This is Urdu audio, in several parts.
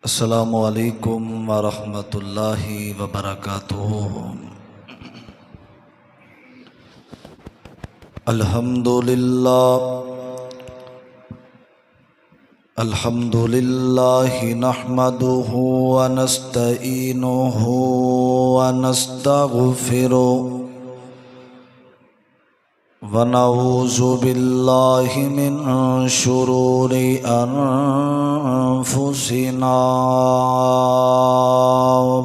السلام علیکم ورحمۃ اللہ وبرکاتہ۔ الحمد للہ نحمدہ ونستعینہ ونستغفرہ ونعوذ باللہ من شرور انفسنا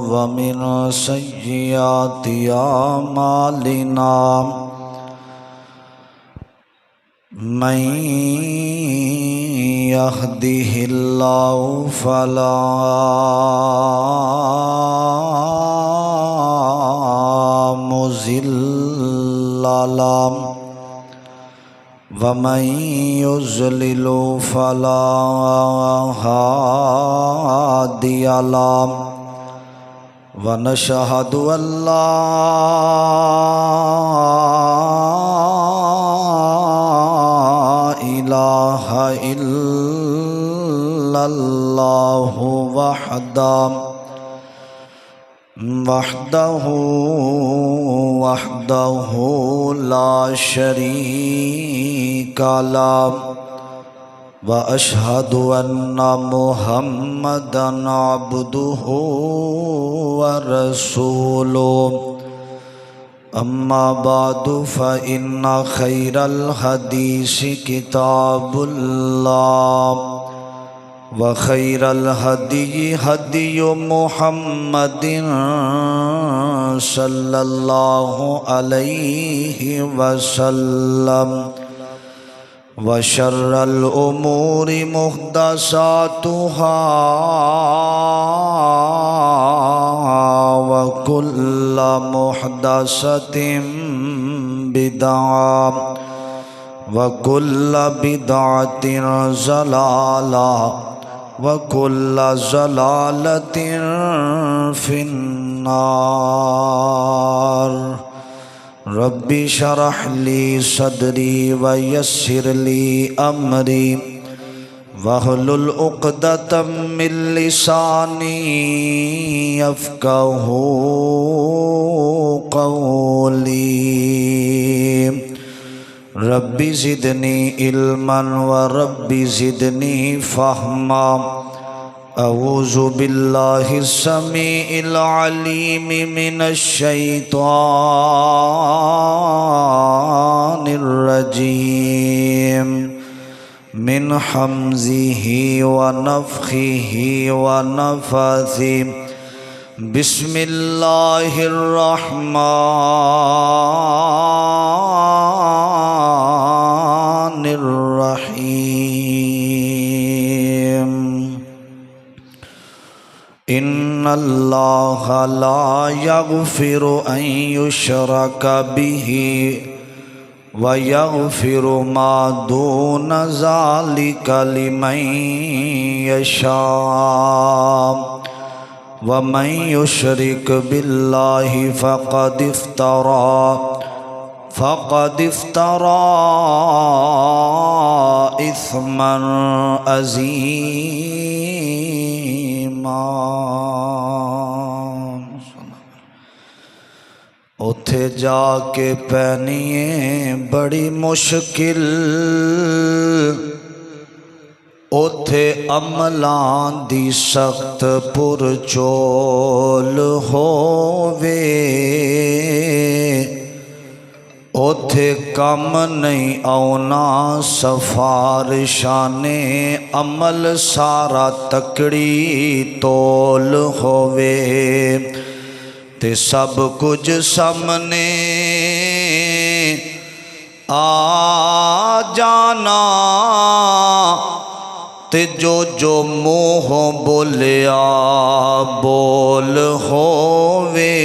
ومن سیئات اعمالنا من یہدہ اللہ فلا مضل له ومن يضلل فلا هادي له ونشهد أن لا إله إلا الله وحده لا شريك له وأشهد أن محمدًا عبده ورسوله أما بعد فإن خير الحديث كتاب الله وخير الهدي هدي محمد صلى الله عليه وسلم وشر الأمور محدثاتها وكل محدثة بدعة وكل بدعة ضلالة وكل ضلالة في النار رب اشرح لي صدري ويسر لي أمري واحلل عقدة من لساني يفقهوا قولي رب زدنی علما ورب زدنی فہما اعوذ باللہ السمیع العلیم من الشیطان الرجیم من حمزہ ونفخہ ونفثہ بسم اللہ الرحمن الرحیم ان اللہ لا یغفر ان یشرک بہ ویغفر ما دون ذلک لمن یشاء ومن یشرک باللہ فقد افترى اثما عظیما۔ اتھے جا کے پینیے بڑی مشکل اوتھے عملاں دی سخت پرچول ہووے اوتھے کم نہیں آونا سفارشانے عمل سارا تکڑی تول ہووے تے سب کچھ سامنے آ جانا تے جو منہ بولیا بول ہووے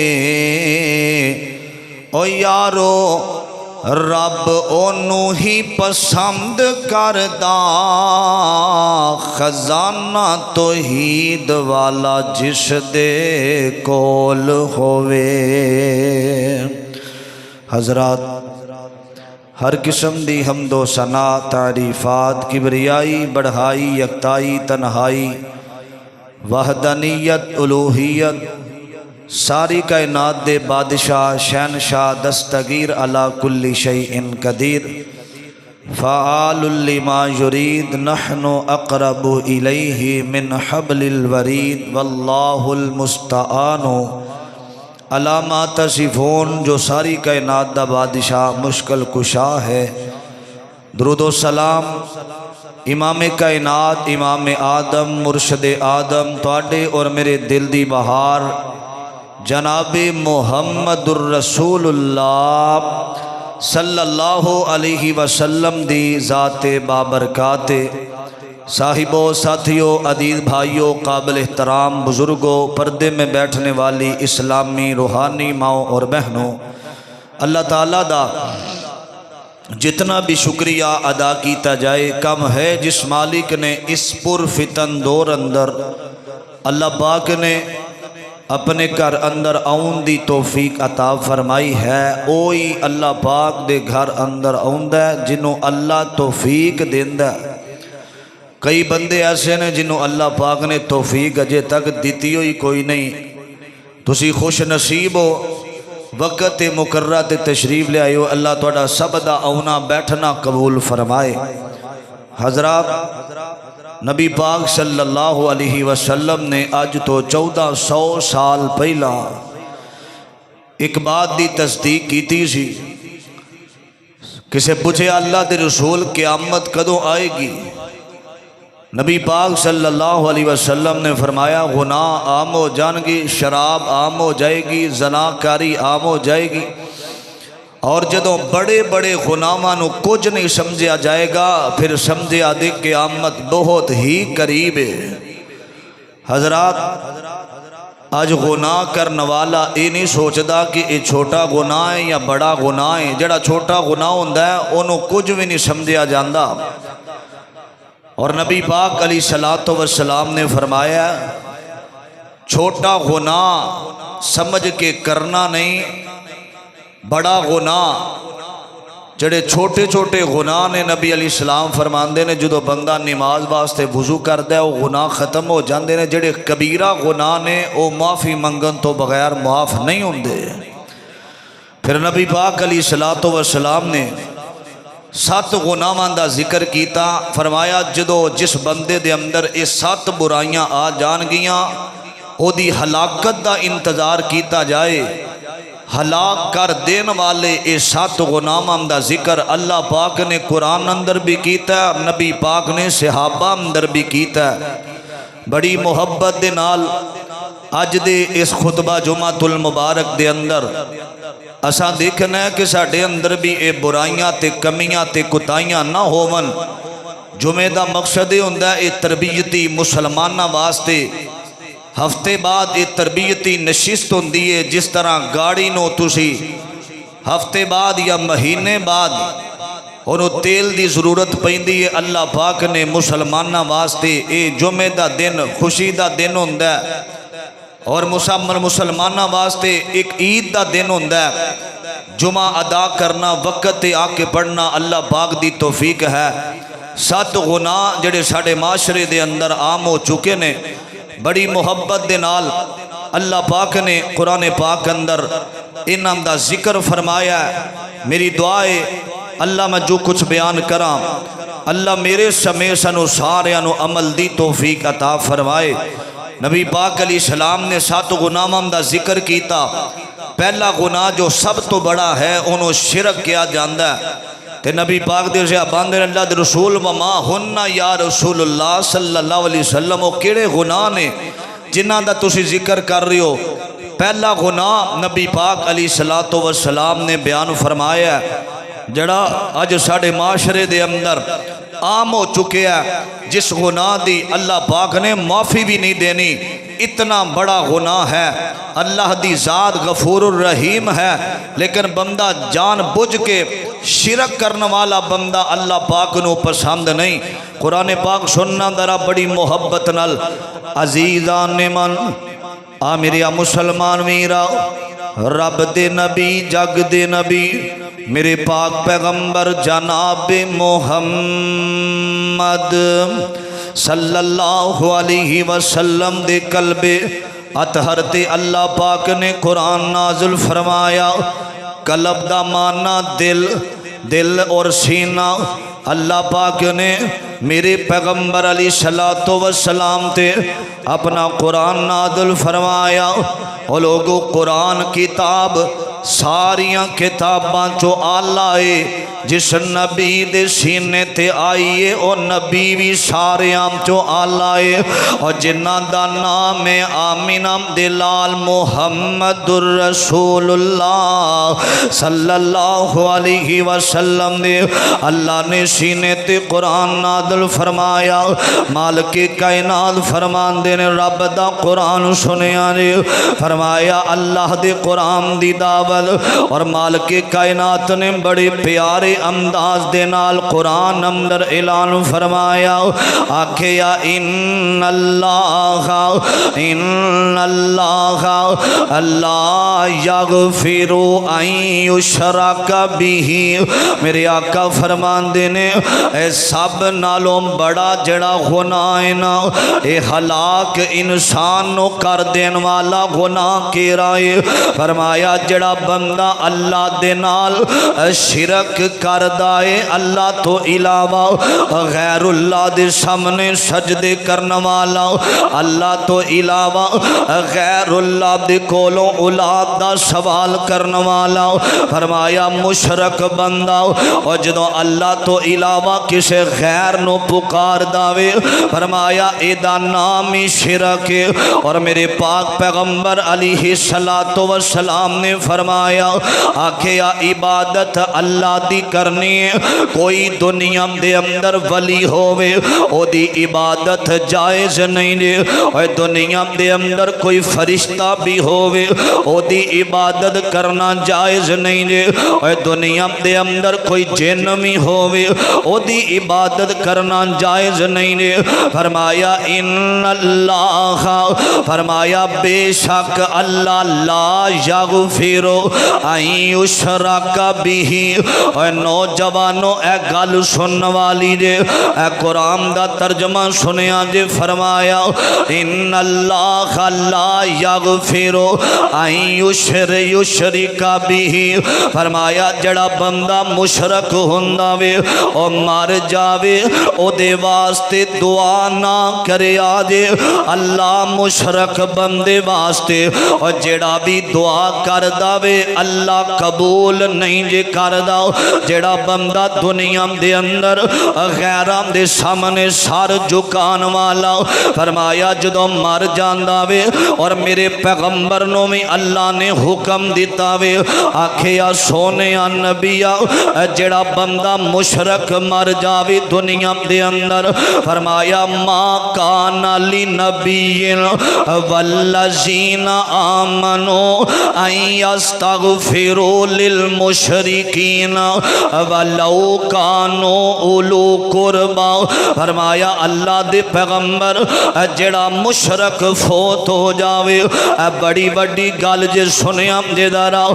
او یارو رب اونوں ہی پسند کردا خزانہ توحید والا جس دے کول ہووے۔ حضرات ہر قسم دی حمد و ثنا تعریفات کبریائی بڑھائی یکتائی تنہائی وحدانیت الوہیت ساری کائنات دے بادشاہ شہنشاہ دستگیر علی کل شیء قدیر فعال لما یرید نحن اقرب الیہ من حبل الورید واللہ المستعان علی ما تصفون، جو ساری کائنات دا بادشاہ مشکل کشا ہے۔ درود و سلام امام کائنات امام آدم مرشد آدم تواڈے اور میرے دل دی بہار جناب محمد الرسول اللہ صلی اللہ علیہ وسلم دی ذات بابرکات صاحبوں، ساتھیوں، عزیز بھائیوں، قابل احترام بزرگوں، پردے میں بیٹھنے والی اسلامی روحانی ماؤں اور بہنوں، اللہ تعالیٰ دا جتنا بھی شکریہ ادا کیتا جائے کم ہے، جس مالک نے اس پر فتن دور اندر اللہ پاک نے اپنے گھر اندر آؤن دی توفیق عطا فرمائی ہے، اوہی اللہ پاک دے گھر اندر آؤندا ہے جنہوں اللہ توفیق دیندا ہے۔ کئی بندے ایسے نے جنہوں اللہ پاک نے توفیق اجے تک دیتی ہوئی کوئی نہیں، تسی خوش نصیب ہو، وقت مقررہ تے تشریف لے آئے ہو، اللہ تہاڈا سب دا آؤنا بیٹھنا قبول فرمائے۔ حضرات، نبی پاک صلی اللہ علیہ وسلم نے آج تو 1400 سال پہلا ایک بات دی تصدیق کیتی سی۔ کسے پوچھے اللہ دے رسول قیامت کدوں آئے گی؟ نبی پاک صلی اللہ علیہ وسلم نے فرمایا گناہ عام ہو جان گی، شراب عام ہو جائے گی، زناکاری عام ہو جائے گی، اور جدوں بڑے بڑے گناہاں نو کچھ نہیں سمجھا جائے گا پھر سمجھا دے قیامت بہت ہی قریب ہے۔ حضرات، آج گناہ کرنے والا یہ نہیں سوچدا کہ یہ چھوٹا گناہ ہے یا بڑا گناہ ہے۔ جڑا چھوٹا گناہ ہوندا ہے انہوں کچھ بھی نہیں سمجھا جاندا، اور نبی پاک علیہ الصلوۃ والسلام نے فرمایا چھوٹا گناہ سمجھ کے کرنا نہیں، بڑا گناہ جڑے چھوٹے چھوٹے گناہ نے نبی علیہ السلام فرماندے نے جدو بندہ نماز واسطے وضو کردا ہے وہ گناہ ختم ہو جاندے نے، جڑے کبیرہ گناہ نے وہ معافی منگن تو بغیر معاف نہیں ہوندے۔ پھر نبی پاک علیہ الصلوۃ والسلام نے 7 گناہاں دا ذکر کیتا، فرمایا جدو جس بندے دے اندر یہ 7 برائیاں آ جان گیاں او دی ہلاکت دا انتظار کیتا جائے۔ ہلاک کر دین والے یہ 7 گناہاں دا ذکر اللہ پاک نے قرآن اندر بھی کیتا ہے، نبی پاک نے صحابہ اندر بھی کیتا ہے۔ بڑی محبت دے نال اج دے اس خطبہ جمعۃ المبارک دے اندر اساں دیکھنا ہے کہ ساڈے اندر بھی اے برائیاں تے کمیاں تے کوتاہیاں نہ ہون۔ جمعے دا مقصد یہ ہوندا ہے اے تربیتی مسلماناں واسطے ہفتے بعد یہ تربیتی نشست ہوندی ہے، جس طرح گاڑی نو تسی ہفتے بعد یا مہینے بعد انہوں تیل دی ضرورت پیندی ہے، اللہ پاک نے مسلماناں واسطے اے جمعے دا دن خوشی دا دن ہوندا ہے، اور مسلمانہ واسطے ایک عید دا دن ہوندا ہے۔ جمعہ ادا کرنا، وقت تے آ کے پڑھنا اللہ پاک دی توفیق ہے۔ 7 گناہ جڑے ساڑے معاشرے دے اندر عام ہو چکے نے، بڑی محبت دے نال اللہ پاک نے قرآن پاک اندر انہاں دا ذکر فرمایا ہے۔ میری دعا ہے اللہ میں جو کچھ بیان کراں اللہ میرے سمیت سانو ساریاں نو عمل دی توفیق عطا فرمائے۔ نبی پاک علیہ السلام نے 7 گناہاں دا ذکر کیتا۔ پہلا گناہ جو سب تو بڑا ہے انہوں شرک کیا جاندا ہے، تے نبی پاک دے صحابہ نے اللہ دے رسول وما ہن یا رسول اللہ صلی اللہ علیہ وسلم وہ کیڑے گناہ نے جنہاں دا تسی ذکر کر رہے ہو؟ پہلا گناہ نبی پاک علیہ الصلوۃ والسلام نے بیان فرمایا ہے، جڑا اج ساڑے معاشرے دے اندر عام ہو چکے ہیں، جس گناہ دی اللہ پاک نے معافی بھی نہیں دینی، اتنا بڑا گناہ ہے۔ اللہ دی ذات غفور الرحیم ہے، لیکن بندہ جان بوجھ کے شرک کرنے والا بندہ اللہ پاک نو پسند نہیں۔ قرآن پاک سننا ذرا بڑی محبت نال، عزیزان من آ میرے مسلمان میرا، رب دے نبی جگ دے نبی میرے پاک پیغمبر جناب محمد صلی اللہ علیہ وسلم دے قلب اطہر تے اللہ پاک نے قرآن نازل فرمایا۔ قلب دا مانا دل، دل اور سینہ۔ اللہ پاک نے میرے پیغمبر علیہ الصلوۃ والسلام تے اپنا قرآن نازل فرمایا۔ او لوگو قرآن کتاب ساریاں کتاباں چو آلہ ہے، جس نبی دے سینے تے آئیے او نبی بھی سارے آم چو آلہ ہے، اور جنہ دا نام آمینہ دلال محمد الرسول اللہ صلی اللہ علیہ وسلم دے اللہ نے سینے تے قرآن نازل فرمایا۔ مالک کائنات فرمان دے نے رب دا قرآن سنیا نے فرمایا اللہ دے قرآن دی دعوت، اور مالک کائنات نے بڑے پیارے انداز دے نال قرآن اندر اعلان فرمایا۔ آکھیا ان اللہ اللہ یغفر ان یشرک بہ، میرے آقا فرمان دے نے اے سب نالوں بڑا جڑا گناہ ہے نا، اے ہلاک انسان نو کر دین والا گناہ کیڑا ہے؟ فرمایا جڑا بندہ اللہ دے نال شرک کردا ہے، اللہ تو علاوہ غیر اللہ دے سامنے سجدے کرن والا، اللہ تو علاوہ غیر اللہ دے کولوں اولاد دا سوال کرن والا، فرمایا مشرک بندہ، اور جدوں اللہ تو علاوہ کسے غیر نو پکار داوے فرمایا اے دا نام ہی شرک ہے۔ اور میرے پاک پیغمبر علیہ الصلوۃ والسلام نے فرمایا آکھیا عبادت اللہ دی کرنی ہے، کوئی دنیا دے اندر ولی ہووے او دی عبادت جائز نہیں دے، اور دنیا دے اندر کوئی فرشتہ بھی ہووے او دی عبادت کرنا جائز نہیں دے، اور دنیا دے اندر کوئی جن بھی ہووے او دی عبادت کرنا جائز نہیں دے۔ فرمایا ان اللہ، فرمایا بے شک اللہ لا یغفر ان یشرک بہ۔ اے نوجوانو اے گل سنن والی جے، اے قرآن دا ترجمہ سنیا جے، فرمایا ان اللہ لا یغفر ان یشرک بہ، فرمایا جڑا بندہ مشرک ہوندا وے او مر جاوے او دے واسطے دعا نہ کرے آجے اللہ مشرک بندے واسطے، اور جڑا بھی دعا کر داوے اللہ قبول نہیں جے کر دا۔ جڑا بندہ دنیا دے اندر غیران دے سامنے سر جھکان والا، فرمایا جدوں مر جاندا وے، اور میرے پیغمبر نو میں اللہ نے حکم دیتا وے آکھیا سونیا نبیا جڑا بندہ مشرک مر جاوے دنیا دے اندر، فرمایا ما کان لنبی والذین آمنوا ان یستغفروا للمشرکین ولو کانوا اولو قربا، فرمایا اللہ دے پیغمبر جڑا مشرک فوت ہو جاوے بڑی بڑی گل جے سنیا جے دارا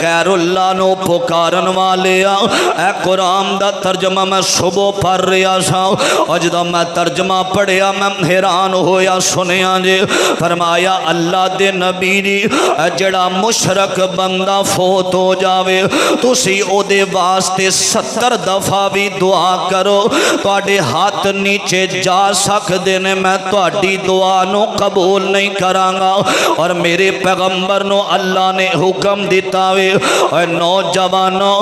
غیر اللہ نو پکارن والے اے قرآن دا ترجمہ میں صبح پڑھ رہا سا، اور جدوں میں ترجمہ پڑھیا میں حیران ہویا سنیا جے، فرمایا اللہ دے نبی دی جڑا مشرک بندہ فوت ہو جاوے تسی او دے واسطے 70 دفعہ بھی دعا کرو، تواڈے ہاتھ نیچے جا سکدے نے، میں تواڈی دعا نو قبول نہیں کراں گا۔ اور میرے پیغمبر نو اللہ نے حکم دیتا وے اے نوجوانو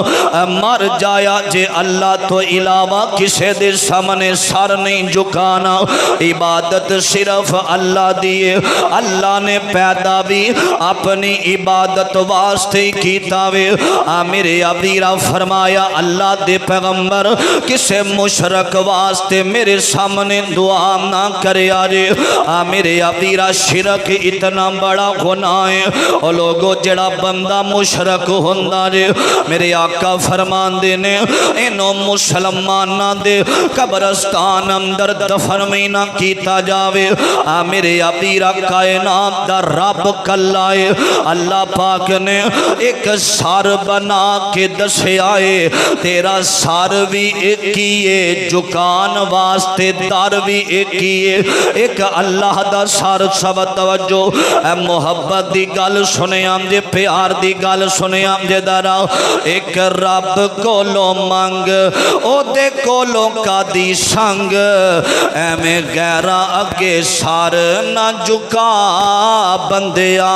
مر جایا جے اللہ تو علاوہ کسے دے سامنے سر نہیں جھکانا، عبادت صرف اللہ دیے، اللہ نے پیدا بھی اپنی عبادت واسطے کیتا وے۔ میرے ابیرا فرمایا اللہ دے پیغمبر کسے مشرک واسطے میرے سامنے دعا نہ کرے آجے، میرے ابیرا شرک اتنا بڑا گناہ ہے، اور لوگو جڑا بندہ مشرک ہوندا جے میرے آقا فرمان دینے انہوں مسلمانہ دے قبرستان اندر دفن میں نہ کیتا جاوے۔ میرے ابیرا کائنات دا رب کلائے اللہ پاک نے نے ایک سر بنا کے دسیا ہے تیرا سر بھی ایک ہی ہے جھکان واسطے در بھی ایک ہی ہے ایک اللہ دا سر سب توجہ اے محبت دی گل سنے جے پیار دی گل سنے جے درا ایک رب کولو منگ او دے کولو کا دی سنگ ایویں غیراں اگے سر نہ جھکا بندیا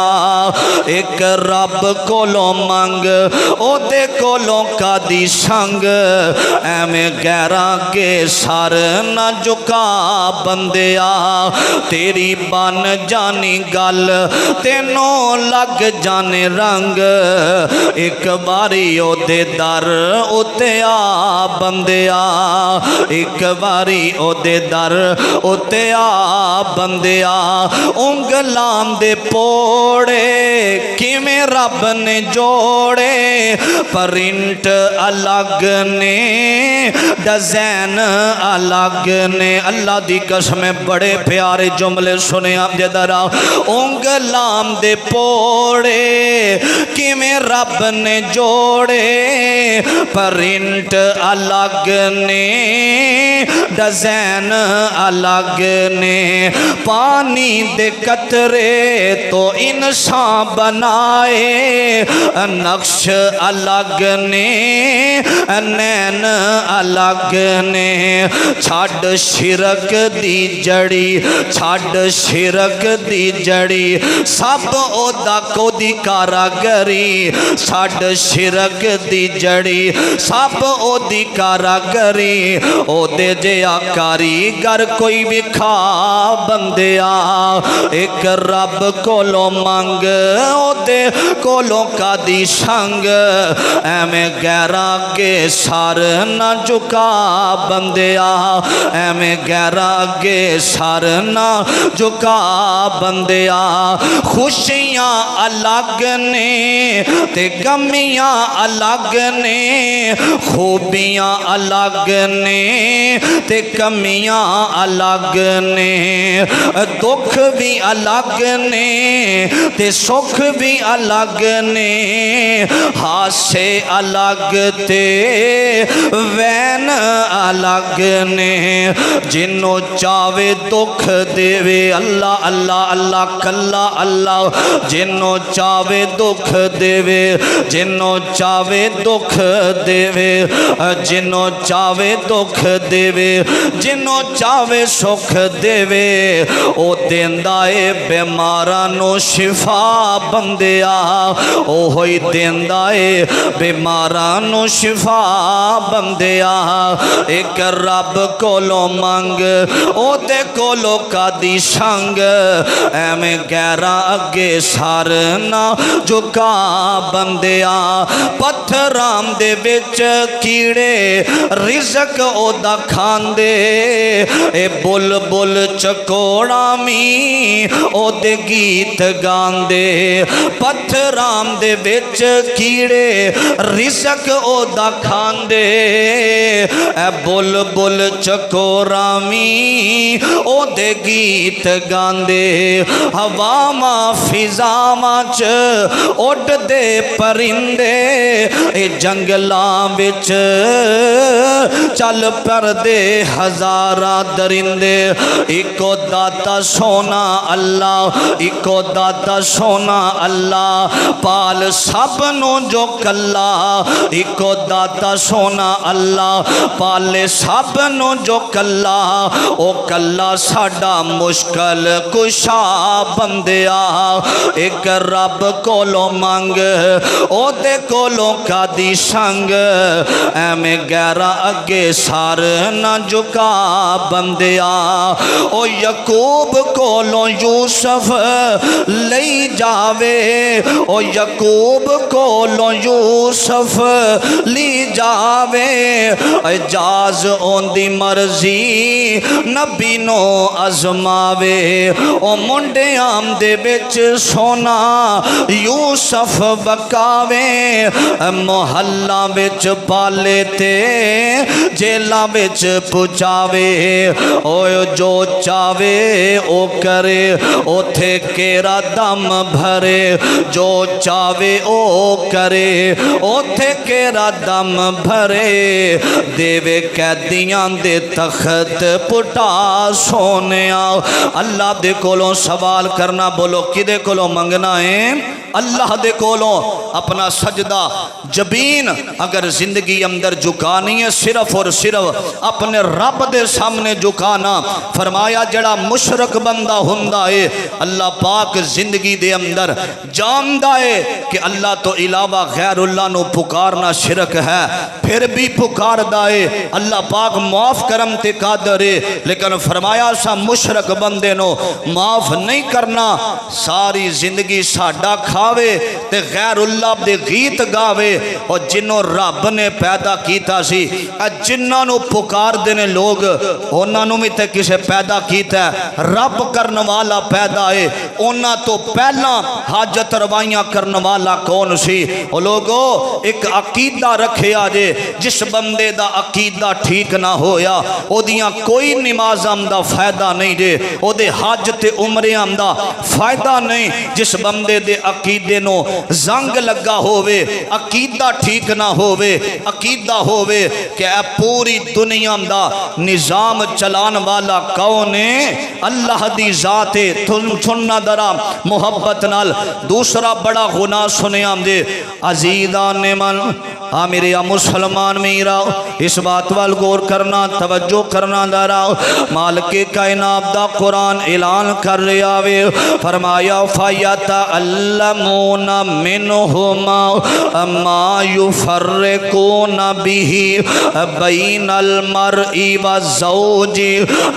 ایک رب کولو منگ او دے کولو کا دی سنگ ایویں غیراں اگے سر نہ جھکا بندیا تیری بن جانی گل تینوں لگ جانے رنگ ایک باری او دے در اتے آ بندیا ایک باری او دے در اتے آ بندیا انگلاں دے پوڑے کیویں رب نے جوڑے پرنٹ الگ نے ڈیزائن الگ نے اللہ دی قسم بڑے پیارے جملے سنے آپ جدرا انگلاں دے پوڑے کیویں رب نے جوڑے پرنٹ الگ نے ڈیزائن الگ نے پانی دے قطرے تو انسان بنائے نقش الگ نے نین الگ نے چھڈ شرک دی جڑی چھڈ شرک دی جڑی سب او دا کو دی کاراگری چھڈ شرک دی جڑی سب او دی کاراگری او دے جیا کاریگر کوئی بھی کھا بندیا ایک رب کولو منگ او دے کولو کا دی سنگ ایویں غیراں اگے سر نہ جھکا بندیا ایویں غیراں اگے سر نہ جھکا بندیا خوشیاں الگ نے تے غمیاں الگ نے خوبیاں الگ نے تے کمیاں الگ نے دکھ بھی الگ نے تے سکھ بھی الگ نے ہاسے الگ تے وین الگ نے جنوں چاہے دکھ دے اللہ اللہ اللہ کلا اللہ جنوں چاہے دکھ دے جنوں چاہے دکھ دے جنوں چاہے دکھ دے جنوں چاہے سکھ دے او دیندا اے بیماراں نو شفا بندیا او ہوئی دیندا اے بیماراں نو شفا بندیا ایک رب کولو منگ او دے کولو کا دی سنگ ایویں غیراں اگے سر نہ جھکا بندیا پتھراں دے وچ کیڑے رزق او دا کھاندے اے بل بل چکوڑا می او دے گیت گاندے پتھراں دے وچ کیڑے رزق او دا کھاندے اے بل بل چکوڑا می او دے گیت گاندے ہوا ماں فضا ماں چ اڈ دے پرندے اے جنگلاں وچ چل پر دے ہزاراں درندے ایکو داتا سونا اللہ ایکو داتا سونا اللہ پال سب نو جو کلا ایکو داتا سونا اللہ پالے سب نو جو کلا او کلا ساڈا مشکل کشا بندیا ایک رب کولو منگ او دے کولو کا دی سنگ ایویں غیراں اگے سر نہ جھکا بندیا او یعقوب کولو یوسف لئی جاوے او یعقوب کولو یوسف لی جاوے اجاز اون دی مرضی روزی نبی نو ازماوے او منڈے آم دے بچ سونا یوسف بکاوے محلہ بچ پالے تے جیلہ بچ پچاوے او جو چاوے او کرے او تھے کیرا دم بھرے جو چاوے او کرے او تھے کیرا دم بھرے دیوے قیدیاں دے تخت پٹا سونیا اللہ دے کولوں سوال کرنا بولو کدے کولوں منگنا ہے اللہ دے کولوں اپنا سجدہ جبین اگر زندگی اندر جھکانی ہے صرف اور صرف اپنے رب دے سامنے جھکانا فرمایا جڑا مشرک بندہ ہوندا ہے اللہ پاک زندگی دے اندر جاندا ہے کہ اللہ تو علاوہ غیر اللہ نو پکارنا شرک ہے پھر بھی پکاردا ہے اللہ پاک معاف کرم تے قادر ہے لیکن فرمایا سا مشرک بندے نو معاف نہیں کرنا ساری زندگی ساڈا کھاوے تے غیر اللہ دے گیت گاوے اور جنوں رب نے پیدا کیتا سی جنہاں نو پکار دینے لوگ انہاں نو بھی تے کسے پیدا کیتا ہے رب کرن والا پیدا ہے انہاں تو پہلا حاجت روائیاں کرن والا کون سی او لوگو ایک عقیدہ رکھے آجے جس بندے دا عقیدہ ٹھیک نہ ہویا او دیاں کوئی نماز آمدہ فائدہ نہیں دے او دے حج تے عمرے آمدہ فائدہ نہیں جس بندے دے عقیدے نو زنگ لگا ہووے عقیدہ ٹھیک نہ ہووے عقیدہ ہووے کہ اے پوری دنیا دا نظام چلان والا کون ہے اللہ دی ذات سننا درا محبت نال دوسرا بڑا گناہ سنے آمدے عزیزان من میرے مسلمان میرا اس بات وال غور کرنا توجہ کرنا درا مالک کائنات دا قرآن اعلان کر رہا وے فرمایا فَيَتَعَلَّمُونَ مِنْهُمَا مَا يُفَرِّقُونَ بِهِ بَيْنَ الْمَرْءِ وَالزَّوْجِ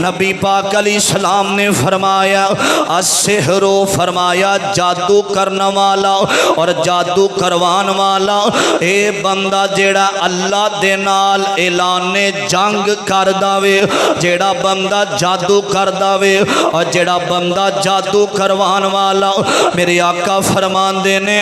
نبی پاک علیہ السلام نے فرمایا السحر فرمایا جادو کرنا والا اور جادو کروان والا اے بندہ جیڑا اللہ دے نال اعلان جنگ کر داوے جیڑا بندہ جادو کر داوے اور جیڑا بندہ جادو کروان والا میرے آقا فرمان دینے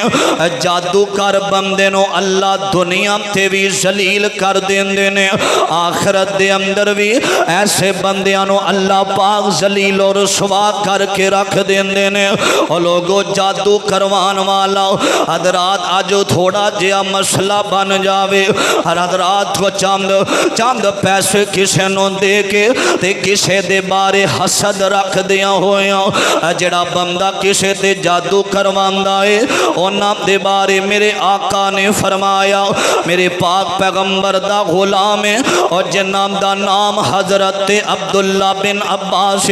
جادو کر بندے نو اللہ دنیا تے بھی ذلیل کر دین دینے آخرت دے اندر بھی ایسے بندیاں نو اللہ پاک ذلیل اور رسوا کر کے رکھ دین دینے اور لوگو جادو کروان والا حضرات آجو تھوڑا جیا مسئلہ بن جاوے ہر حضرات کو چاند پیسے کسے نو دے کے تے کسے دے بارے حسد رکھ دیا ہویا جڑا بندہ کسے تے جادو کرواندا ہے اونا دے بارے میرے آقا نے فرمایا میرے پاک پیغمبر دا غلام ہے اور جنام دا نام حضرت عبداللہ بن عباس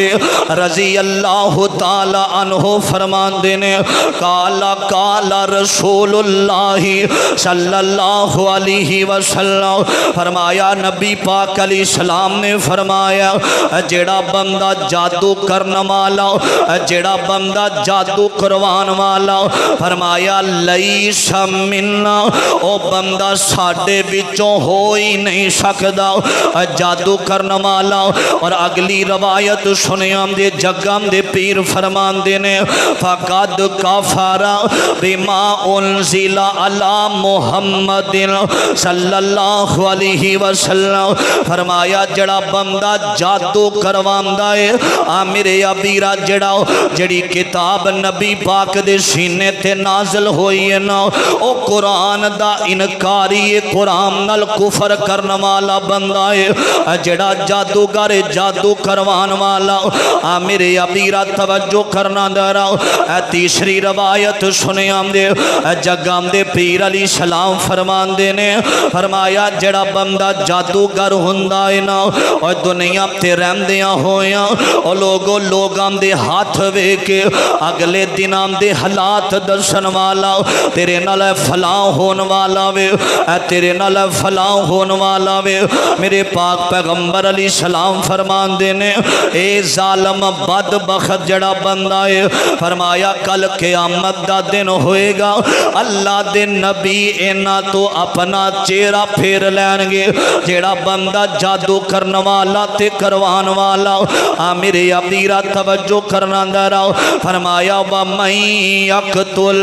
رضی اللہ تعالی عنہ فرمان دینے کالا کالا رسول اللہ صلی اللہ علیہ وسلم فرمایا نبی پاک علیہ السلام نے فرمایا جڑا بندہ جادو کرنا والا جڑا بندہ جادو کروان والا فرمایا لیس منا او بندہ ساڈے وچوں ہو ہی نہیں سکدا جادو کرنا والا اور اگلی روایت سنیاں دے جگام دے پیر فرمان دینے فقد کفر بما انزل علی محمد صلی اللہ علیہ وسلم فرمایا جڑا بندہ جادو کرواندا ہے میرے ابیرا جڑی کتاب نبی پاک دے سینے تے نازل ہوئی ہے نا او قرآن دا انکاری قرآن نال کفر کرن والا بندہ ہے جڑا جادوگر جادو کروان والا میرے ابیرا توجہ کرنا درا تیسری روایت سنے آمدے جگام دے پیر علیہ السلام فرمان دینے فرمایا جڑا بندہ جادوگر ہوندا ہے نا اور دنیا تے رہندیاں ہویاں اور لوگاں دے ہاتھ وے کے اگلے دناں دے حالات دسن والا تیرے نال فلاں ہون والا وے، اے تیرے نال فلاں ہون والا وے۔ میرے پاک پیغمبر علیہ السلام فرمان دینے اے ظالم بدبخت جڑا بندہ ہے، فرمایا کل قیامت دا دن ہوئے گا، اللہ دے نبی اینا تو اپنا چہرہ پھیر لین گے۔ جڑا بندہ جادو کرن والا تے کروان والا، میرے ابیرا توجہ کرنا دراؤ، فرمایا وَمَن یقتل،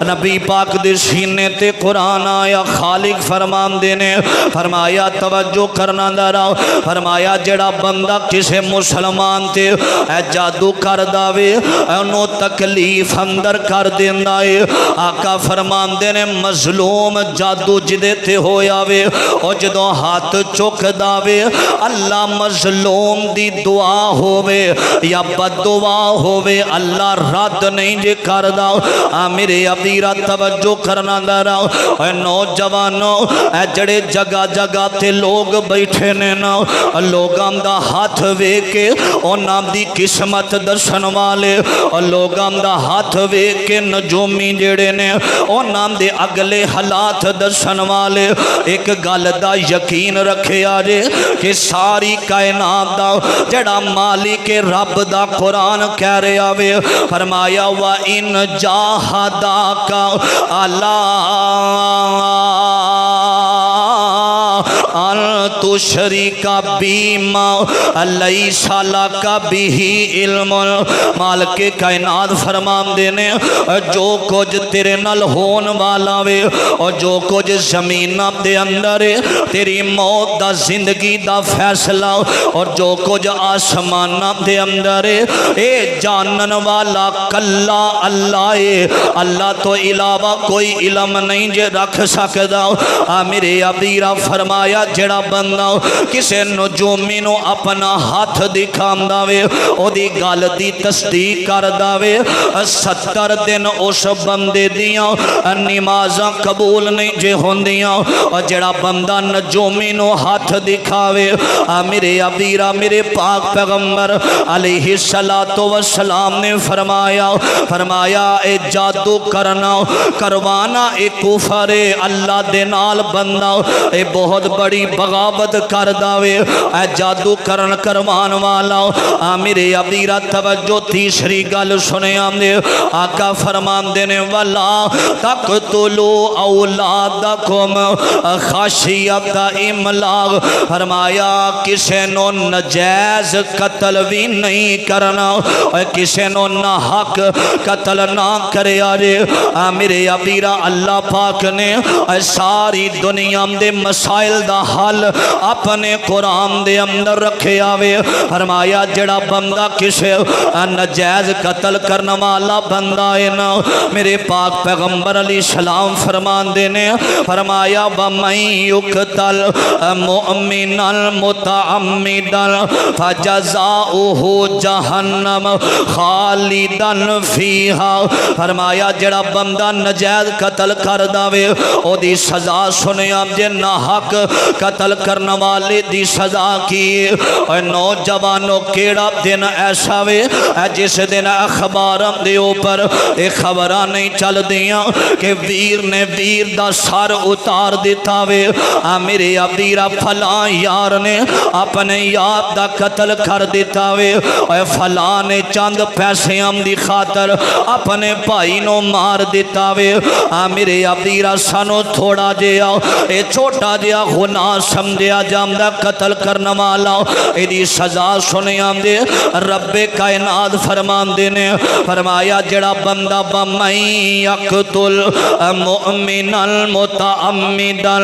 نبی پاک دے سینے تے قرآن آیا، خالق فرمان دینے فرمایا توجہ کرنا دراؤ، فرمایا جڑا بندہ کسے مسلمان تے اے جادو کر داوے انہوں تکلیف اندر کر دیندہ ہے۔ آقا فرمان دینے مظلوم جادو جدے تے ہویا وے، اور جدوں ہاتھ چک داوے اللہ مظلوم دی دعا ہووے یا بد دعا ہووے اللہ رد نہیں جے کر دا۔ میرے ابیرہ توجہ کرنا دارا، اے نوجوانوں اے جڑے جگہ جگہ تے لوگ بیٹھے نے نا، لوگاں دا ہاتھ وے کے انہاں دی قسمت دسن والے، لوگاں دا ہاتھ وے کے نجومی جڑے نے انہاں دے اگلے حالات دسن والے۔ ایک گل دا یقین رکھے آجے کہ ساری کائنات دا جڑا مالک رب دا قرآن کہہ رہے آوے، فرمایا وَإِن جَاهَدَاكَ عَلَىٰ أَن تُشْرِكَ بِي مَا لَيْسَ لَكَ بِهِ عِلْمٌ، مالک کائنات فرمان دینے جو کچھ تیرے نال ہون والا وے، اور جو کچھ زمینہ دے اندر تیری موت دا زندگی دا فیصلہ، اور جو کچھ آسمانہ دے اندر اے جانن والا کلا اللہ ہے، اللہ تو علاوہ کوئی علم نہیں جے رکھ سکدا۔ میرے ابیرہ فرمایا جڑا بندہ کسے نجومی نو اپنا ہاتھ دکھاندا وے او دی گل دی تصدیق کردا وے، 70 دن اس بندے دیاں نمازاں قبول نہیں جے ہوندیاں۔ اور جڑا بندہ نجومی نو ہاتھ دکھاوے، میرے ابیرہ میرے پاک پیغمبر علیہ السلام نے فرمایا اے جادو کرنا کروانا اے کفر ہے، اللہ دے نال بندہ اے بہت بڑی بغاوت کر داوے، اے جادو کرن کروان والا۔ میرے ابیرہ توجہ تیسری گل سنے آمدے، آقا فرمان دینے والا تقتلوا اولادکم خشیت املاق، فرمایا کسے نو نجائز قتل بھی نہیں کرنا، کسے نو نہ حق قتل نہ کرے آجے۔ میرے ابیرہ اللہ پاک نے ساری دنیا دے مسائل دا حل اپنے قرآن دے اندر رکھے آوے، فرمایا جڑا بندہ کسے نجائز قتل کرنے والا بندہ ہے نا، میرے پاک پیغمبر علیہ السلام فرمان دینے فرمایا وَمَن يُقْتَلْ مُؤْمِنًا مُتَعَمِّدًا فَجَزَاؤُهُ جَهَنَّمَ خَالِدًا فِيهَا، فرمایا جڑا بندہ نجائز قتل کر داوے او دی سزا سنیا جے نہ حق قتل کرنے والے دی سزا کی۔ اے نوجوانوں کیڑا دن ایسا وے جس دن اخباراں دے اوپر اے خبراں نہیں چل دیاں کہ ویر نے ویر دا سر اتار دیتا وے، میرے ابیرہ فلاں یار نے اپنے یار دا قتل کر دیتا وے، اے فلاں نے چند پیسے ہم دی خاطر اپنے بھائی نو مار دیتا وے۔ میرے ابیرہ سانو تھوڑا جیا اے چھوٹا جیا گناہ سمجھیا جامدہ قتل کرنے والا اے دی سزا سنے آمدے۔ رب کائنات فرمان دینے فرمایا جڑا بندہ وَمَن یقتل مؤمنا متعمدا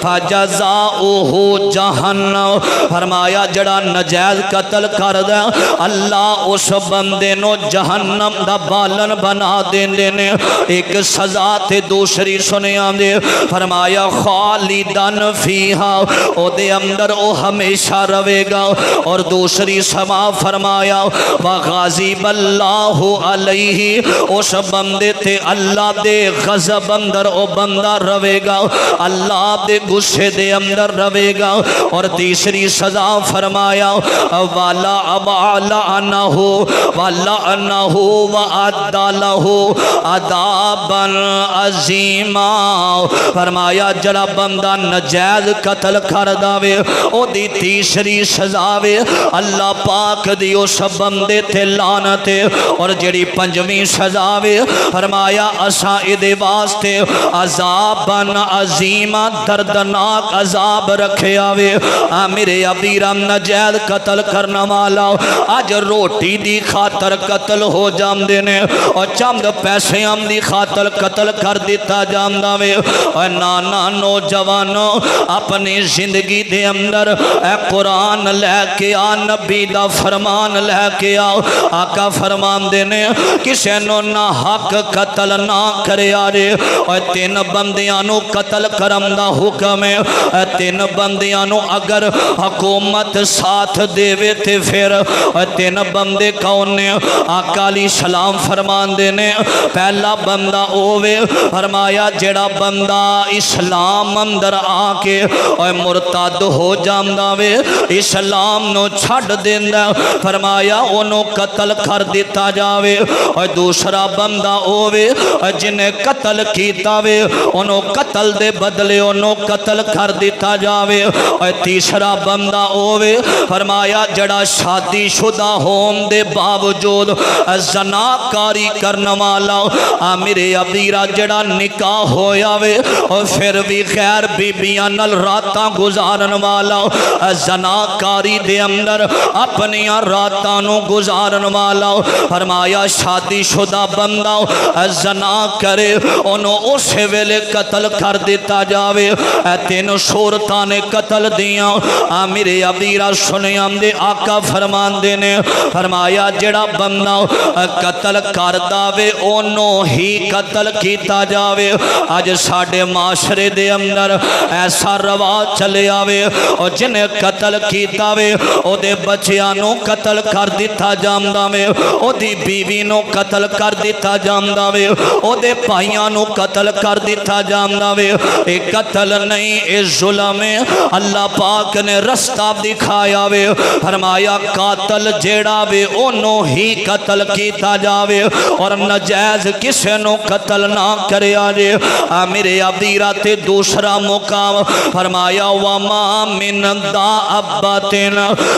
فجزاؤه جہنم، فرمایا جڑا نجائز قتل کر دے اللہ اس بندے نو جہنم دا بالن بنا دینے۔ ایک سزا تے دوسری سنے آمدے، فرمایا خالدن فیہا فیہا او دے اندر او ہمیشہ روے گا۔ اور دوسری سما فرمایا وغاضب اللہ علیہ، اس بندے تے اللہ دے غضب اندر او بندہ روے گا، اللہ دے غصے دے اندر روے گا۔ اور تیسری سزا فرمایا وَلَعَنَهُ وَأَعَدَّ لَهُ عَذَابًا عَظِیمًا۔ فرمایا جڑا بندہ نجائز قتل کر داوے او دی تیسری سزا وے اللہ پاک دی اس بندے تے لعنت۔ اور جڑی پنجویں سزا وے فرمایا اساں دے واسطے عذابًا عظیما، دردناک عذاب رکھیا وے۔ میرے ابیرام نجائز قتل کرنا والا اج روٹی دی خاطر قتل ہو جاندے نے، اور چند پیسے ہم دی خاطر قتل کر دیتا جاندا وے۔ اور نانا نوجوانوں اپنی زندگی دے اندر اے قرآن لے کے آ، نبی دا فرمان لے کے آؤ۔ آقا فرمان دینے کسے نو نہ حق قتل نہ کرے آرے، اور تین بندیاں نو قتل کرم دا حکم ہے۔ تین بندیاں نو اگر حکومت ساتھ دے وے تے پھر تین بندے کون نے؟ آقا علیہ السلام فرمان دینے پہلا بندہ اوے فرمایا جڑا بندہ اسلام اندر آ کے اور مرتد ہو جاندا وے، اسلام نو چھڈ دیندا، فرمایا انہوں قتل کر دیتا جاوے۔ اور دوسرا بندہ اوے جنہیں قتل کیتا وے انہوں قتل دے بدلے انہوں قتل کر دیتا جاوے۔ اور تیسرا بندہ اوے فرمایا جڑا شادی شدہ ہون دے باوجود زناکاری کرنے والا، میرے ابیرا جڑا نکاح ہویا وے اور پھر بھی غیر بیبیاں نال راتاں گزارن والا، زناکاری دے اندر اپنی راتاں نو گزارن والا، فرمایا شادی شدہ بندہ زنا کرے انہوں اس ویلے قتل کر دیتا جاوے۔ تین صورتاں نے قتل دیاں، میرے ابیرا سنے ہم دے آقا فرمان دینے فرمایا جڑا بندہ قتل کر داوے انہوں ہی قتل کیتا جاوے۔ آج ساڑھے معاشرے دے اندر ایسا رواج چلے آوے اور جنہیں قتل کیتا وے او دے بچیانوں قتل کر دیتا جامدہ وے، او دی بیوینوں قتل کر دیتا جامدہ وے، او دے پائیانوں قتل کر دیتا جامدہ وے۔ ایک قتل نہیں اے ظلم ہے، اللہ پاک نے رستہ دکھایا وے، فرمایا قاتل جیڑا وے انہوں ہی قتل کیتا جاوے اور نجائز کسے نو قتل نہ کرے آجے۔ میرے ابیرہ تے دوسرا مقام فرمایا وَمَا مِن دَابَّةٍ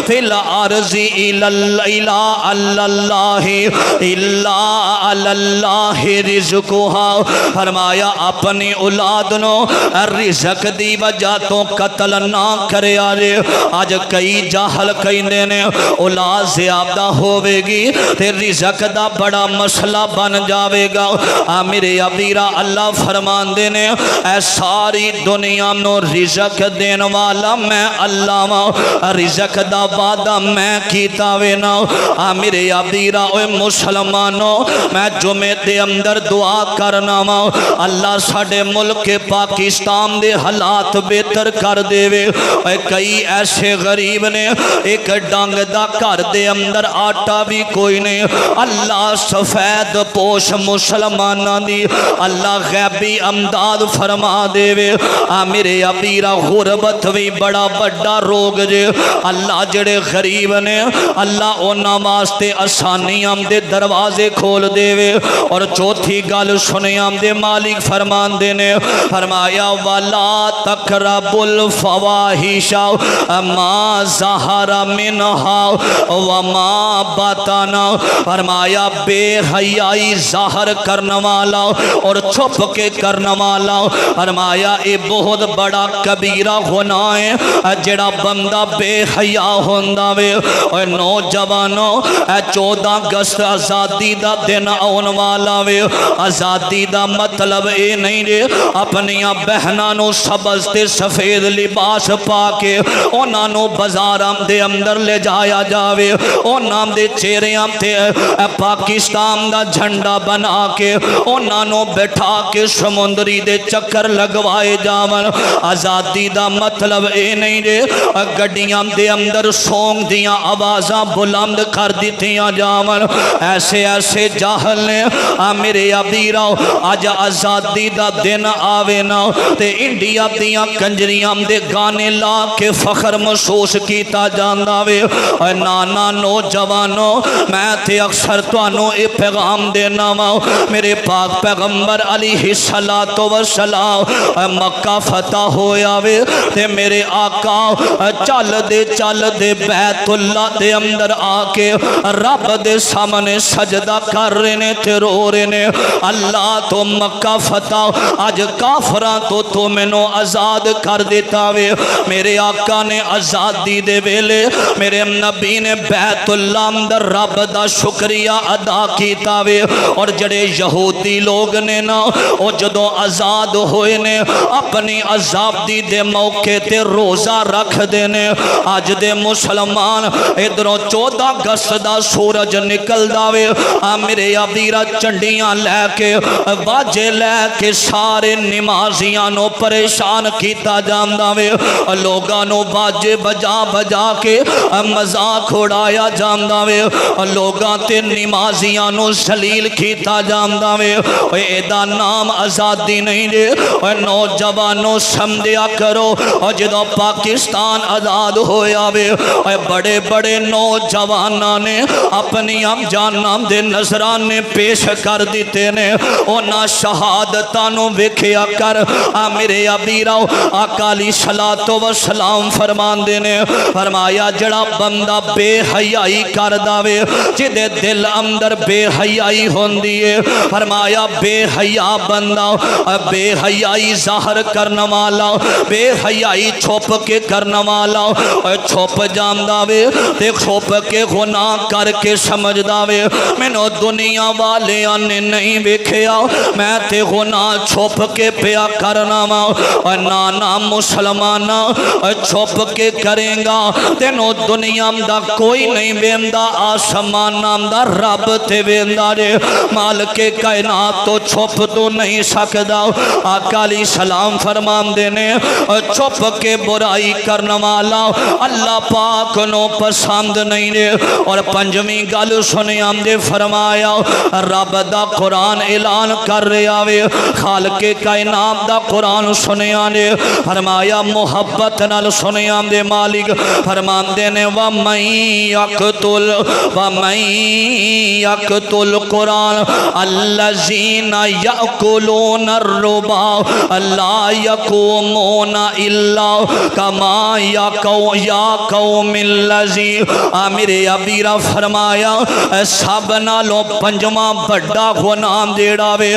فِي الْأَرْضِ إِلَّا عَلَى اللَّهِ إِلَّا عَلَى اللَّهِ رِزْقُهَا، فرمایا اپنی اولاد نو رزق دی وجہ تو قتل نہ کرے آجے۔ آج کئی جاہل کئی دینے اولاد زیادہ ہوئے گی تے رزق دا بڑا مسئلہ بن جاوے گا۔ میرے ابیرہ اللہ فرمان دینے اے ساری دنیا نو رزق دین والا میں اللہ ماں، رزق دا وعدہ میں کیتا وینا۔ میرے ابیرہ اے مسلمانوں میں جمعے دے اندر دعا کرنا ماں اللہ ساڑھے ملک پاکستان دے حالات بہتر کر دے وے۔ کئی ایسے غریب نے ایک ڈانگ دا کر دے اندر آٹا بھی کوئی نہیں، اللہ سفید پوش مسلمانہ دی اللہ غیبی امداد فرما دے وے۔ میرے ابیرہ غربت بھی بڑا بڑا روگ جے، اللہ جڑے غریب نے اللہ انہاں واسطے آسانیاں دے دروازے کھول دے وے۔ اور چوتھی گل سنیاں دے مالک فرمان دینے فرمایا وَلَا تَقْرَبُوا الْفَوَاحِشَ مَا ظَهَرَ مِنْهَا وَمَا بَطَنَ، فرمایا بے حیائی ظاہر کرنے والا اور چھپ کے کرنے والا، فرمایا اے بہت بڑا کبیرہ گناہ ہے جڑا بندہ بے حیا ہوندا وے۔ اور نوجوانوں 14 اگست آزادی دا دن آن والا وے۔ آزادی دا مطلب اے نہیں رے اپنی بہناں نو سبز تے سفید لباس پا کے انہاں نو بازاراں دے اندر لے جایا جاوے، انہاں دے چہریاں تے پاکستان دا جھنڈا بنا کے انہاں نو بٹھا کے سمندری دے چکر لگوائے جاون۔ آزادی آزادی دا مطلب اے نہیں دے گڈیاں دے اندر سونگ دیاں آوازاں بلند کر دیتیاں جاون ایسے ایسے جاہل نے میرے ابیراؤ آج آزادی دا دن آوے نا تے انڈیا دیاں کنجریاں دے گانے لا کے فخر محسوس کیتا جاندا وے نانا نوجوانو میں تے اکثر تانوں اے پیغام دینا وا میرے پاک پیغمبر علیہ الصلوۃ والسلام مکہ فتح ہویا وے تے میرے آقا چل دے بیت اللہ دے اندر آ کے رب دے سامنے سجدہ کر رہے نے تے رو رہے نے اللہ تو مکہ فتح آج کافراں تو مینوں آزاد کر دیتا وے میرے آقا نے آزادی دے ویلے میرے نبی نے بیت اللہ اندر رب دا شکریہ ادا کیتا وے اور جڑے یہودی لوگ نے نا او جدوں آزاد ہوئے نے اپنی آزادی دے موقع تے روزہ رکھ دینے آج دے مسلمان ادھروں 14 اگست دا سورج نکل داوے میرے ابیرا چنڈیاں لے کے باجے لے کے سارے نمازیاں نو پریشان کیتا جاندا وے لوگاں نو باجے بجا بجا کے مذاق اڑایا جاندا وے لوگاں تے نمازیاں نو ذلیل کیتا جاندا وے اے دا نام آزادی نہیں دے نوجوانوں سمجھیا کرو جدوں پاکستان آزاد ہویا وے بڑے بڑے نوجواناں نے اپنی ام جاناں دے نذرانے پیش کر دیتے نے اونا شہادتاں نو ویکھیا کر میرے ابیراؤ آقا علیہ الصلوۃ والسلام فرماندے نے فرمایا جڑا بندہ بے حیائی کردا وے جدے دل اندر بے حیائی ہوندی ہے فرمایا بے حیا بندہ بے حیائی ظاہر کرنے والا بے حیائی چھپ کے کرنے والا چھپ جاندا وے تے چھپ کے گناہ کر کے سمجھدا وے مینوں دنیا والیاں نے نہیں ویکھیا میں تے گناہ چھپ کے پیا کرنا وا نانا مسلمانا چھپ کے کریں گا تینوں دنیا دا کوئی نہیں ویندا آسمان نام دا رب تے ویندا رے مالک کائنات تو چھپ تو نہیں سکدا آقا علیہ السلام فرماندے نے چھپ کے برائی کرنے والا اللہ پاک نو پسند نہیں دے اور پنجویں گل سنیاں دے فرمایا رب دا قرآن اعلان کر رہا وے خالق کائنات دا قرآن سنیاں دے فرمایا محبت نال سنیاں دے مالک فرماندے نے وَمَن يَقْتُلْ قرآن الَّذِينَ يَأْكُلُونَ الرِّبَا لَا يَقُومُونَ إِلَّا كَمَا يَقُومُ الَّذِي میرے ابیرا فرمایا سب نالوں پنجواں بڑا گناہ دیڑا وے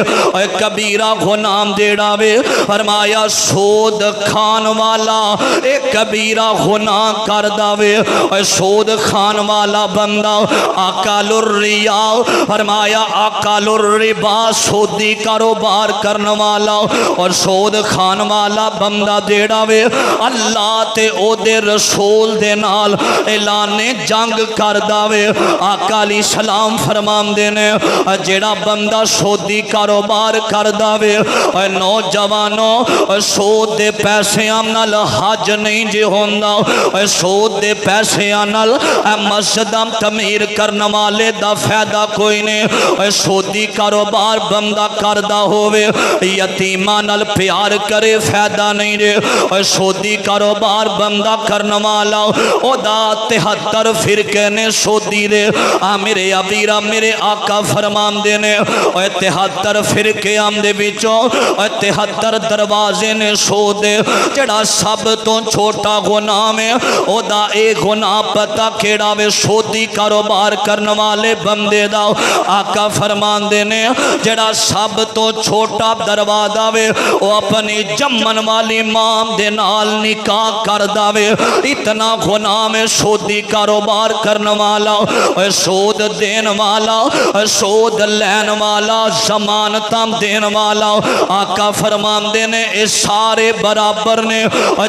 کبیرہ گناہ دیڑا وے فرمایا سود کھان والا ایک کبیرہ گناہ کردا وے سود کھان والا بندہ اکل الربا فرمایا اکل الربا سودی کاروبار کرنے والا اور سود کھان والا بندہ دیڑا وے اللہ تے او دے رسول دے نال اعلان جنگ کردا وے آقا علیہ السلام فرماندے نے جیڑا بندہ سودی کاروبار کردا وے نوجوانوں سود دے پیسیاں نال حج نہیں جے ہوندا سود دے پیسیاں نال مسجداں تعمیر کرنے والے دا فائدہ کوئی نہیں سودی کاروبار بندہ کردا ہووے یتیماں نال پیار کرے فائدہ نہیں دے سودی کاروبار بندہ کرنے والا او دا 73 فرقے نے سودی دے میرے ابیرا میرے آقا فرماندے نے 73 فرقے دے وچوں 73 دروازے نے سود دے جڑا سب تو چھوٹا گناہ ہے او دا اے گناہ پتہ کیڑا وے سودی کاروبار کرنے والے بندے دا آقا فرماندے نے جڑا سب تو چھوٹا دروازہ وے او اپنی جمن والی ماں دے نال نکاح کردا وے اتنا گناہ میں سودی کاروبار کرنے والا سود دین والا سود لین والا ضمانتاں دین والا آقا فرماندے نے اے سارے برابر نے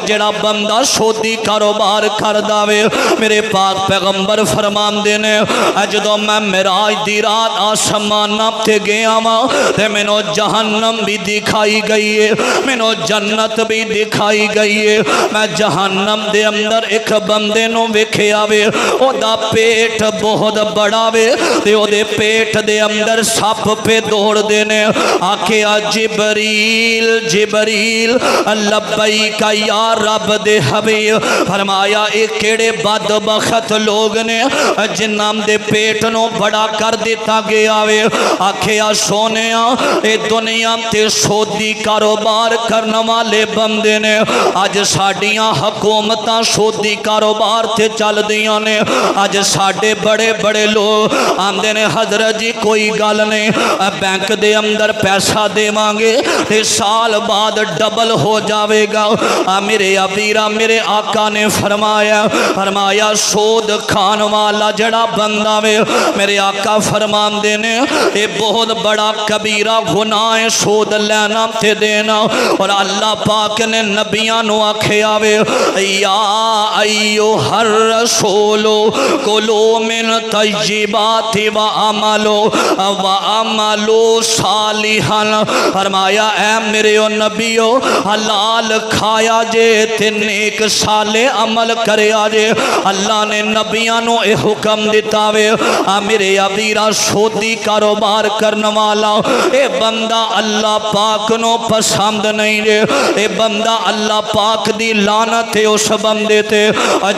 جڑا بندہ سودی کاروبار کردا وے میرے پاک پیغمبر فرماندے نے جدوں میں معراج دی رات آسمان تے گیا وا تے مینوں جہنم بھی دکھائی گئی ہے مینوں جنت بھی دکھائی گئی ہے میں جہنم دے اندر ایک بندے نو ویکھیا وے او دا پیٹ بہت بڑا وے تے او دے پیٹ دے اندر سپ پہ دوڑ دینے آکھیا جبریل جبریل لبیک یا رب دے حبیب فرمایا اے کیڑے بدبخت لوگ نے جنہاں دے پیٹ نو بڑا کر دیتا گیا وے آکھیا سونیا اے دنیا تے سودی کاروبار کرنے والے بندے نے اج ساڈیاں حکومتاں سودی کاروبار تے چل دیاں نے اج ساڈے بڑے بڑے لوگ آندے نے حضرت جی کوئی گل نہیں بینک دے اندر پیسہ دیواں گے تے سال بعد ڈبل ہو جاوے گا میرے ابیرا میرے آقا نے فرمایا سود کھان والا جڑا بندہ وے میرے آقا فرمان دینے اے بہت بڑا کبیرہ گناہ ہے سود لینا تے دینا اور اللہ پاک نے نبیاں نو آکھیا وے یا ایھا الرسول کلوا من طیبات وعملوا صالحا فرمایا اے میرے نبیو حلال کھایا جے تے نیک صالح عمل کریا جے اللہ نے نبیاں نو اے حکم دیتا وے میرے ابیرا سودی کاروبار کرنے والا اے بندہ اللہ پاک نو پسند نہیں جے اے بندہ اللہ پاک دی لعنت ہے اس بندے تے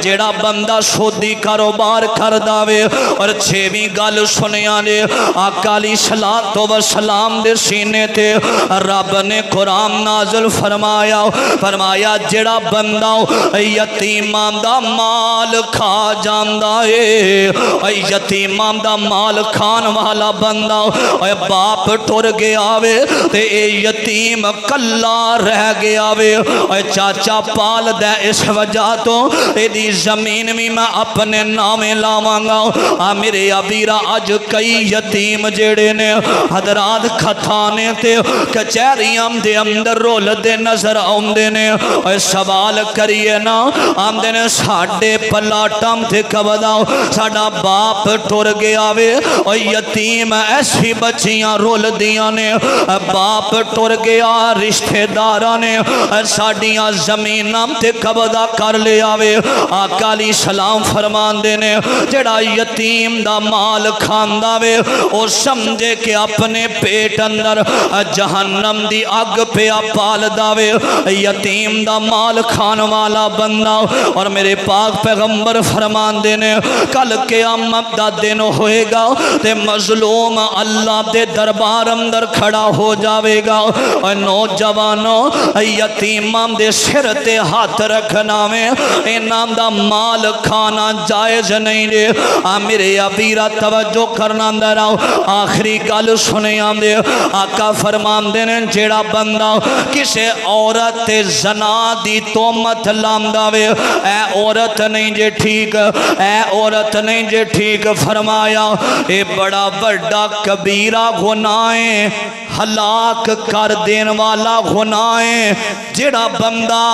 جیڑا بندہ سودی کاروبار کردا وے اور چھویں گل سنیا نے آقا علیہ الصلوۃ والسلام دے سینے تے رب نے قرآن نازل فرمایا جڑا بندہ یتیماں دا مال کھا جاندا اے یتیماں دا مال کھان والا بندہ باپ ٹر گیا وے تے اے یتیم کلا رہ گیا وے چاچا پال دے اس وجہ تو اے دی زمین بھی میں اپنے نامے لاواں گا میرے ابیرا اج کئی یتیم جڑے نے حضرات کھتانے تے کچہریاں دے اندر رول دے نظر آؤندے نے سوال کریے نا آمدے نے ساڑھے پلاٹاں تے کبدا ساڑھا باپ ٹر گیا وے یتیم ایسی بچیاں رول دیاں نے باپ ٹر گیا رشتہ داراں نے ساڑھیاں زمیناں تے قبضہ کر لیا وے آقا علیہ السلام فرمان دینے جڑا یتیم دا مال کھاندا وے او سمجھے کہ اپنے پیٹ اندر جہنم دی اگ پہ پال داوے یتیم دا مال کھان والا بندہ اور میرے پاک پیغمبر فرمان دینے کل قیامت دا دن ہوئے گا تے مظلوم اللہ دے دربار اندر کھڑا ہو جاوے گا اور نوجوانوں یتیماں دے سر تے ہاتھ رکھنا میں انام دا مال کھانا جائز نہیں دے میرے ابیرہ توجہ کرنا اندر آؤ آخری گل سنے آمدے آقا فرمان دینے جیڑا بندہ کسے عورت زنا دی تومت لانداوے اے عورت نہیں جے ٹھیک اے عورت نہیں جے ٹھیک فرمایا اے بڑا بڑا کبیرہ گناہیں ہلاک کر دین والا گناہیں جیڑا بندہ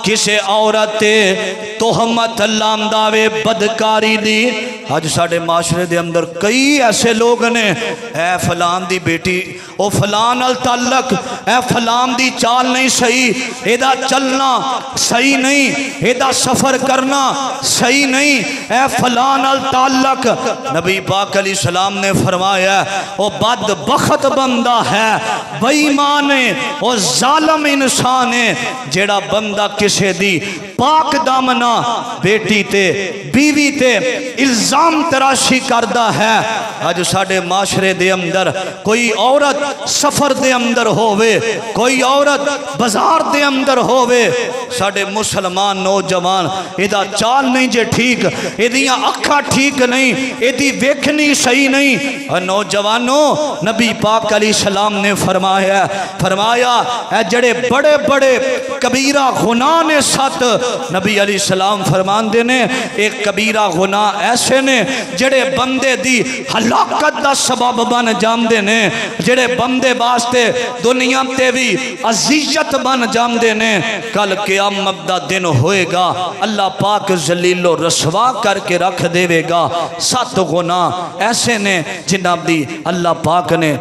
کسے عورت تہمت لانداوے بدکاری دی آج ساڑھے معاشرے دے اندر کئی ایسے لوگ نے اے فلان دی بیٹی او فلان التعلق اے فلان دی چال نہیں صحیح ایدہ چلنا صحیح نہیں ایدہ سفر کرنا صحیح نہیں اے فلان التعلق نبی پاک علیہ السلام نے فرمایا او بدبخت بندہ ہے بے ایمان ہے او ظالم انسان ہے جیڑا بندہ کسے دی پاک دامنا بیٹی تے بیوی تے الزام تراشی کردہ ہے آج ساڑھے معاشرے دے اندر کوئی عورت سفر دے اندر ہووے کوئی عورت بازار دے اندر ہووے ساڑھے مسلمان نوجوان ایدہ چال نہیں جے ٹھیک ایدیاں اکھا ٹھیک نہیں ایدی ویکھنی صحیح نہیں اور نوجوانوں نبی پاک علیہ السلام نے فرمایا اے جڑے بڑے بڑے کبیرہ گناہ نے ساتھ نبی علیہ السلام فرمان دینے ایک کبیرہ گناہ ایسے نے جڑے بندے دی ہلاکت دا سبب بن جام دینے، جڑے بندے باستے دنیا تے بھی عزیزت بن جام دینے، کل قیامت دا دن ہوئے گا اللہ پاک ذلیل و رسوا کر کے رکھ دے گا۔ 7 گناہ ایسے نے جناب دی اللہ پاک نے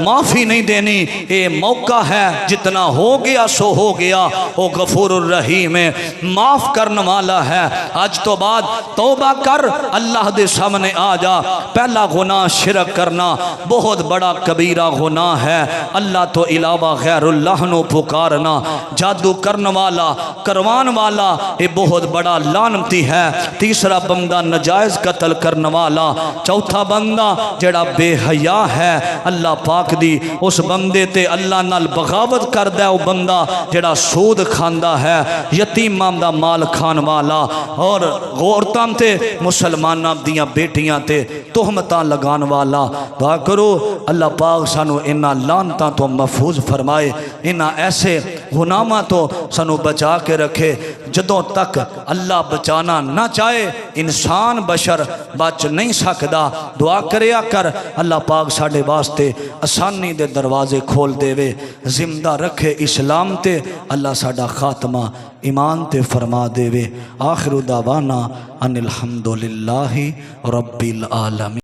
معافی نہیں دینی، اے موقع ہے جتنا ہو گیا سو ہو گیا، وہ غفور الرحیم ہے، معاف کرنے والا ہے۔ آج تو بعد توبہ کر، اللہ دے سامنے آ جا۔ پہلا گناہ شرک کرنا بہت بڑا کبیرہ گناہ ہے، اللہ تو علاوہ غیر اللہ نو پکارنا، جادو کرنے والا کروان والا یہ بہت بڑا لعنتی ہے۔ تیسرا بندہ نجائز قتل کرنے والا، چوتھا بندہ جڑا بے حیا ہے اللہ پاک دی اس بندے تے اللہ نال بغاوت کر دے، وہ بندہ جڑا سود کھاندا ہے، یتیماں دا مال کھان والا، اور عورتاں تے مسلماناں دیاں بیٹیاں تے تہمتاں لگان والا۔ دعا کرو اللہ پاک سانو انہاں لعنتاں تو محفوظ فرمائے، انہاں ایسے گناہاں تو سانو بچا کے رکھے۔ جدوں تک اللہ بچانا نہ چاہے انسان بشر بچ نہیں سکدا۔ دعا کریا کر اللہ پاک ساڈے واسطے آسانی دے دروازے کھول دے وے، زندہ رکھے اسلام تے، اللہ ساڈا خاتمہ ایمان تے فرما دے وے۔ آخر دعوانا ان الحمدللہ رب العالمین۔